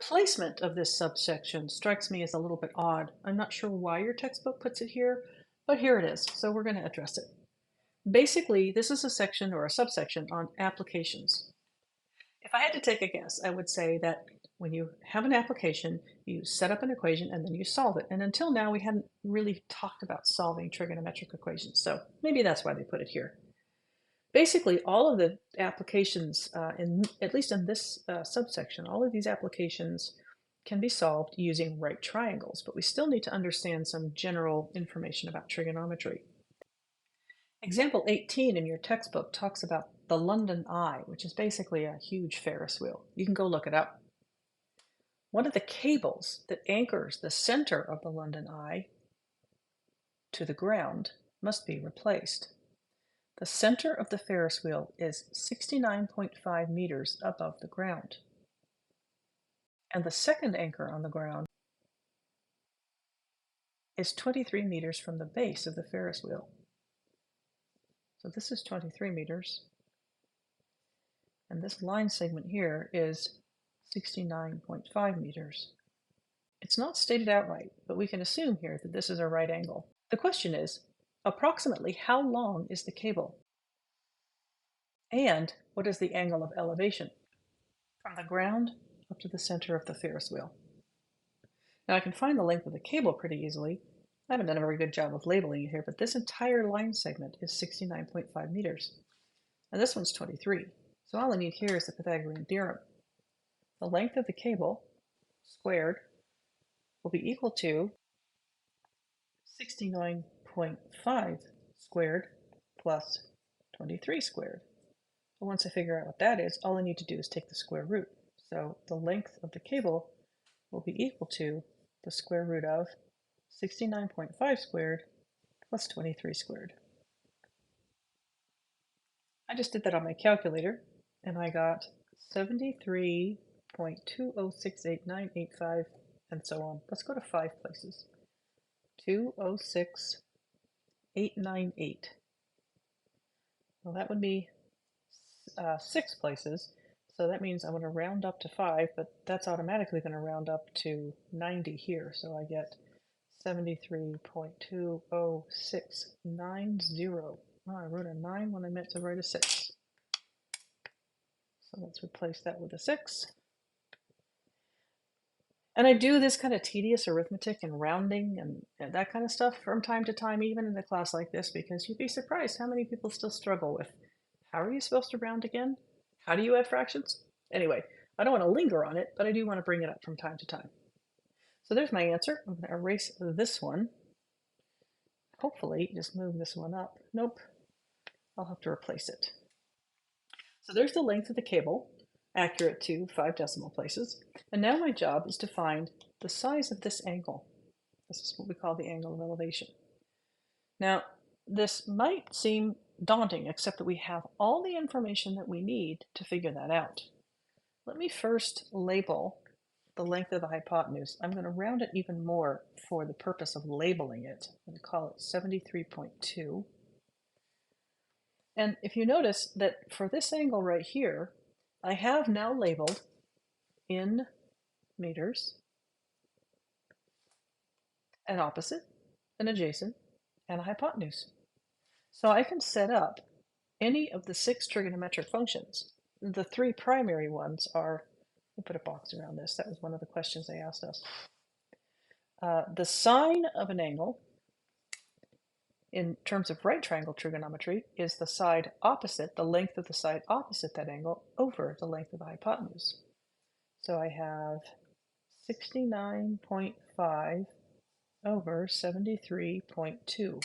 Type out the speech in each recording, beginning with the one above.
placement of this subsection strikes me as a little bit odd. I'm not sure why your textbook puts it here, but here it is, so we're going to address it. Basically, this is a section or a subsection on applications. If I had to take a guess, I would say that when you have an application, you set up an equation and then you solve it. And until now, we hadn't really talked about solving trigonometric equations, so maybe that's why they put it here. Basically, all of the applications, at least in this subsection, all of these applications can be solved using right triangles, but we still need to understand some general information about trigonometry. Example 18 in your textbook talks about the London Eye, which is basically a huge Ferris wheel. You can go look it up. One of the cables that anchors the center of the London Eye to the ground must be replaced. The center of the Ferris wheel is 69.5 meters above the ground. And the second anchor on the ground is 23 meters from the base of the Ferris wheel. So this is 23 meters. And this line segment here is 69.5 meters. It's not stated outright, but we can assume here that this is a right angle. The question is, approximately how long is the cable? And what is the angle of elevation from the ground up to the center of the Ferris wheel? Now I can find the length of the cable pretty easily. I haven't done a very good job of labeling it here, but this entire line segment is 69.5 meters. And this one's 23. So all I need here is the Pythagorean theorem. The length of the cable squared will be equal to 69.5 squared plus 23 squared. And once I figure out what that is, all I need to do is take the square root. So the length of the cable will be equal to the square root of 69.5 squared plus 23 squared. I just did that on my calculator, and I got 73.206898.5, and so on. Let's go to 5 places. 206,898. Well, that would be 6 places. So that means I'm going to round up to 5, but that's automatically going to round up to 90 here. So I get 73.20690. Oh, I wrote a 9 when I meant to write a 6. So let's replace that with a 6. And I do this kind of tedious arithmetic and rounding and that kind of stuff from time to time, even in a class like this, because you'd be surprised how many people still struggle with, how are you supposed to round again? How do you add fractions? Anyway, I don't want to linger on it, but I do want to bring it up from time to time. So there's my answer. I'm going to erase this one. Hopefully, just move this one up. Nope, I'll have to replace it. So there's the length of the cable, accurate to 5 decimal places. And now my job is to find the size of this angle. This is what we call the angle of elevation. Now, this might seem daunting, except that we have all the information that we need to figure that out. Let me first label the length of the hypotenuse. I'm going to round it even more for the purpose of labeling it. I'm going to call it 73.2. And if you notice that for this angle right here, I have now labeled in meters an opposite, an adjacent, and a hypotenuse. So I can set up any of the 6 trigonometric functions. The 3 primary ones are, we'll put a box around this, that was one of the questions they asked us. The sine of an angle, in terms of right triangle trigonometry, is the side opposite, the length of the side opposite that angle over the length of the hypotenuse. So I have 69.5 over 73.2.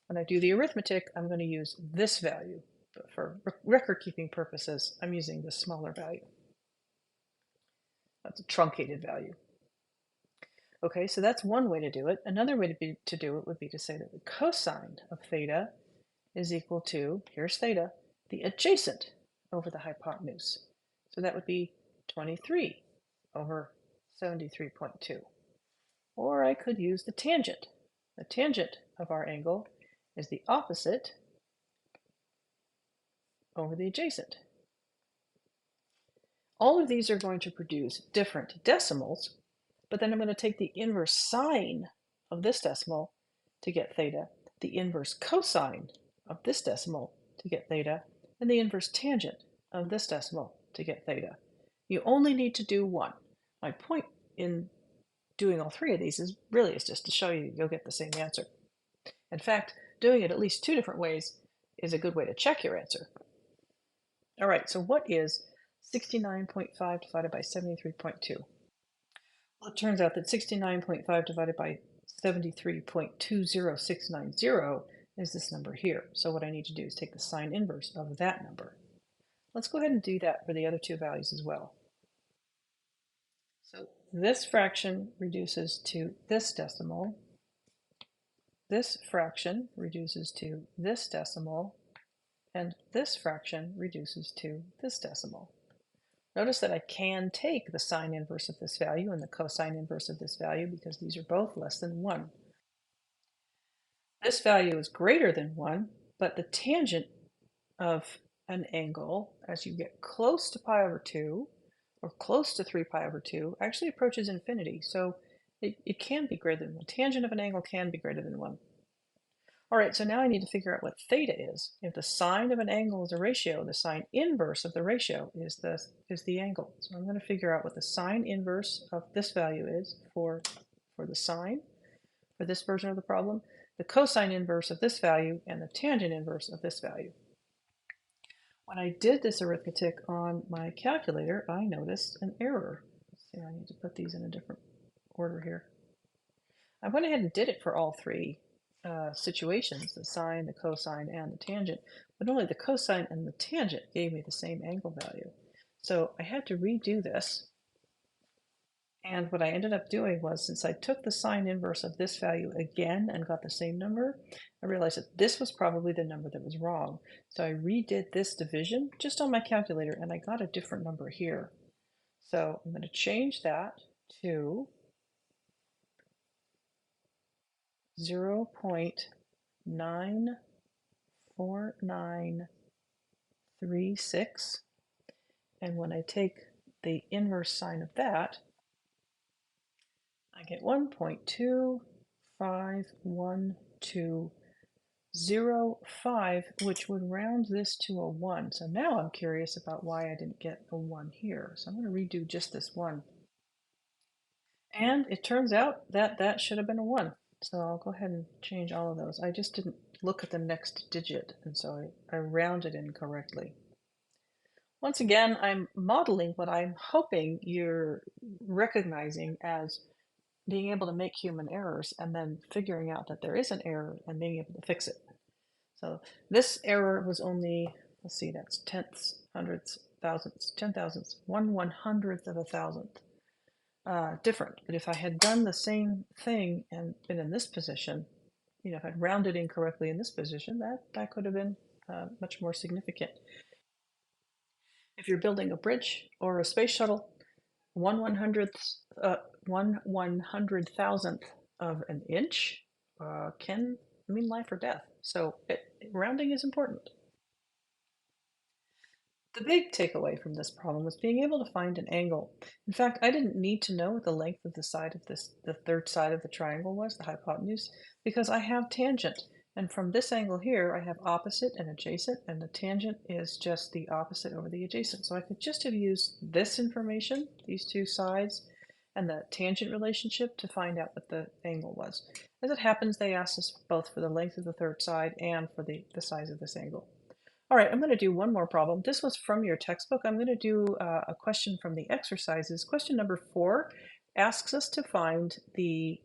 When I do the arithmetic, I'm going to use this value. But for record keeping purposes, I'm using the smaller value. That's a truncated value. Okay, so that's one way to do it. Another way to do it would be to say that the cosine of theta is equal to, here's theta, the adjacent over the hypotenuse. So that would be 23 over 73.2. Or I could use the tangent. The tangent of our angle is the opposite over the adjacent. all of these are going to produce different decimals, but then I'm going to take the inverse sine of this decimal to get theta, the inverse cosine of this decimal to get theta, and the inverse tangent of this decimal to get theta. You only need to do one. My point in doing all three of these is just to show you you'll get the same answer. In fact, doing it at least two different ways is a good way to check your answer. All right, so what is 69.5 divided by 73.2? Well, it turns out that 69.5 divided by 73.20690 is this number here. So what I need to do is take the sine inverse of that number. Let's go ahead and do that for the other two values as well. So this fraction reduces to this decimal. This fraction reduces to this decimal. And this fraction reduces to this decimal. Notice that I can take the sine inverse of this value and the cosine inverse of this value because these are both less than 1. This value is greater than 1, but the tangent of an angle as you get close to pi over 2 or close to 3 pi over 2 actually approaches infinity. So it can be greater than 1. Tangent of an angle can be greater than 1. All right, so now I need to figure out what theta is. If the sine of an angle is a ratio, the sine inverse of the ratio is the angle. So I'm going to figure out what the sine inverse of this value is for the sine, for this version of the problem, the cosine inverse of this value, and the tangent inverse of this value. When I did this arithmetic on my calculator, I noticed an error. Let's see, I need to put these in a different order here. I went ahead and did it for all three situations, the sine, the cosine, and the tangent, but only the cosine and the tangent gave me the same angle value. So I had to redo this. And what I ended up doing was, since I took the sine inverse of this value again and got the same number, I realized that this was probably the number that was wrong. So I redid this division just on my calculator, and I got a different number here. So I'm going to change that to 0.94936, and when I take the inverse sine of that, I get 1.251205, which would round this to a 1. So now I'm curious about why I didn't get a 1 here. So I'm going to redo just this one. And it turns out that that should have been a 1. So I'll go ahead and change all of those. I just didn't look at the next digit, and so I rounded incorrectly. Once again, I'm modeling what I'm hoping you're recognizing as being able to make human errors and then figuring out that there is an error and being able to fix it. So this error was only, let's see, that's tenths, hundredths, thousandths, 10,000ths, 1/100th of a thousandth. Different. But if I had done the same thing and been in this position, if I'd rounded incorrectly in this position, that could have been much more significant. If you're building a bridge or a space shuttle, 1/100,000th of an inch can mean life or death. So rounding is important. The big takeaway from this problem was being able to find an angle. In fact, I didn't need to know what the length of the side of the third side of the triangle was, the hypotenuse, because I have tangent. And from this angle here, I have opposite and adjacent, and the tangent is just the opposite over the adjacent. So I could just have used this information, these two sides, and the tangent relationship to find out what the angle was. As it happens, they asked us both for the length of the third side and for the size of this angle. All right, I'm going to do one more problem. This was from your textbook. I'm going to do a question from the exercises. Question number 4 asks us to find the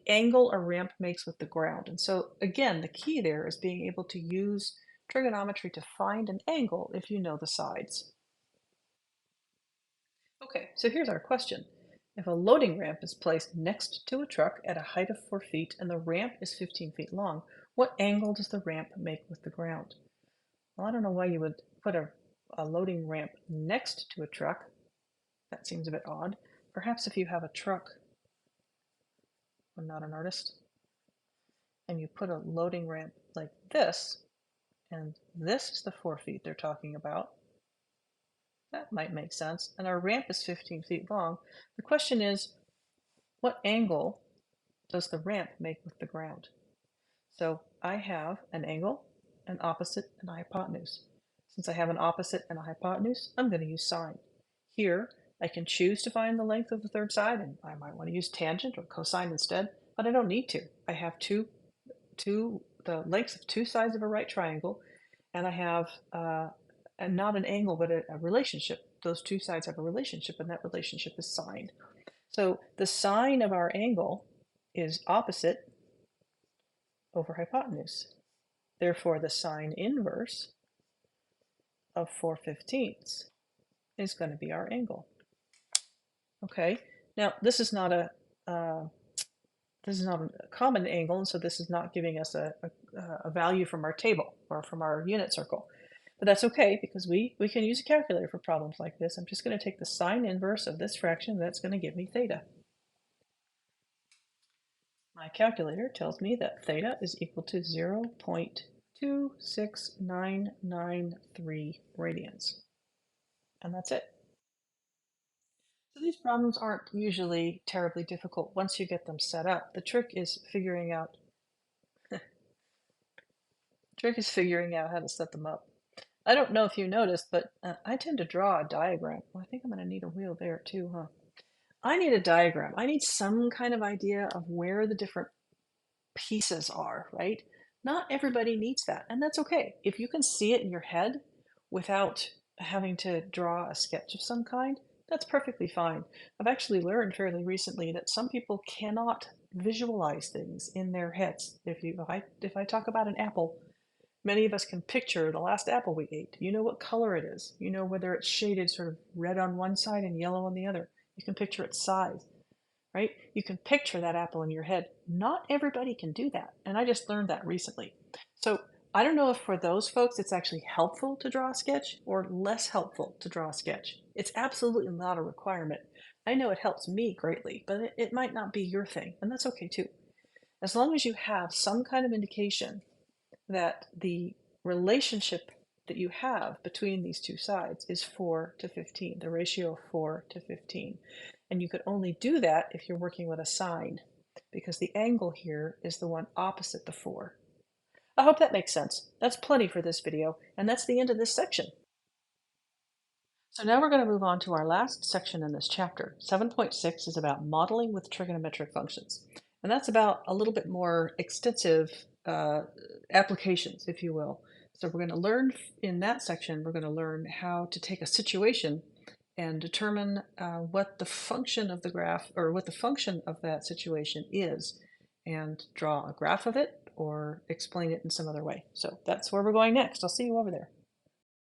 angle a ramp makes with the ground. And so again, the key there is being able to use trigonometry to find an angle if you know the sides. Okay, so here's our question. If a loading ramp is placed next to a truck at a height of 4 feet and the ramp is 15 feet long, what angle does the ramp make with the ground? Well, I don't know why you would put a loading ramp next to a truck. That seems a bit odd. Perhaps if you have a truck, I'm not an artist, and you put a loading ramp like this, and this is the 4 feet they're talking about, That might make sense. And our ramp is 15 feet long. The question is, what angle does the ramp make with the ground? So I have an angle, an opposite, and a hypotenuse. Since I have an opposite and a hypotenuse, I'm going to use sine. Here, I can choose to find the length of the third side, and I might want to use tangent or cosine instead, but I don't need to. I have the lengths of two sides of a right triangle, and I have and not an angle, but a relationship. Those two sides have a relationship, and that relationship is sine. So the sine of our angle is opposite over hypotenuse. Therefore, the sine inverse of 4/15 is going to be our angle. Okay, now this is not a common angle, and so this is not giving us a value from our table or from our unit circle. But that's okay, because we can use a calculator for problems like this. I'm just going to take the sine inverse of this fraction, and that's going to give me theta. My calculator tells me that theta is equal to 0.26993 radians. And that's it. So these problems aren't usually terribly difficult once you get them set up. The trick is figuring out how to set them up. I don't know if you noticed, but I tend to draw a diagram. Well, I think I'm going to need a wheel there too, huh? I need a diagram. I need some kind of idea of where the different pieces are, right? Not everybody needs that, and that's okay. If you can see it in your head without having to draw a sketch of some kind, that's perfectly fine. I've actually learned fairly recently that some people cannot visualize things in their heads. If I talk about an apple, many of us can picture the last apple we ate. You know what color it is. You know whether it's shaded sort of red on one side and yellow on the other. You can picture its size, right? You can picture that apple in your head. Not everybody can do that. And I just learned that recently. So I don't know if for those folks it's actually helpful to draw a sketch or less helpful to draw a sketch. It's absolutely not a requirement. I know it helps me greatly, but it might not be your thing, and that's okay too. As long as you have some kind of indication that the relationship that you have between these two sides is 4:15, the ratio of 4:15. And you could only do that if you're working with a sine, because the angle here is the one opposite the 4. I hope that makes sense. That's plenty for this video, and that's the end of this section. So now we're going to move on to our last section in this chapter. 7.6 is about modeling with trigonometric functions. And that's about a little bit more extensive applications, if you will. So we're going to learn in that section, we're going to learn how to take a situation and determine what the function of the graph, or what the function of that situation is, and draw a graph of it or explain it in some other way. So that's where we're going next. I'll see you over there.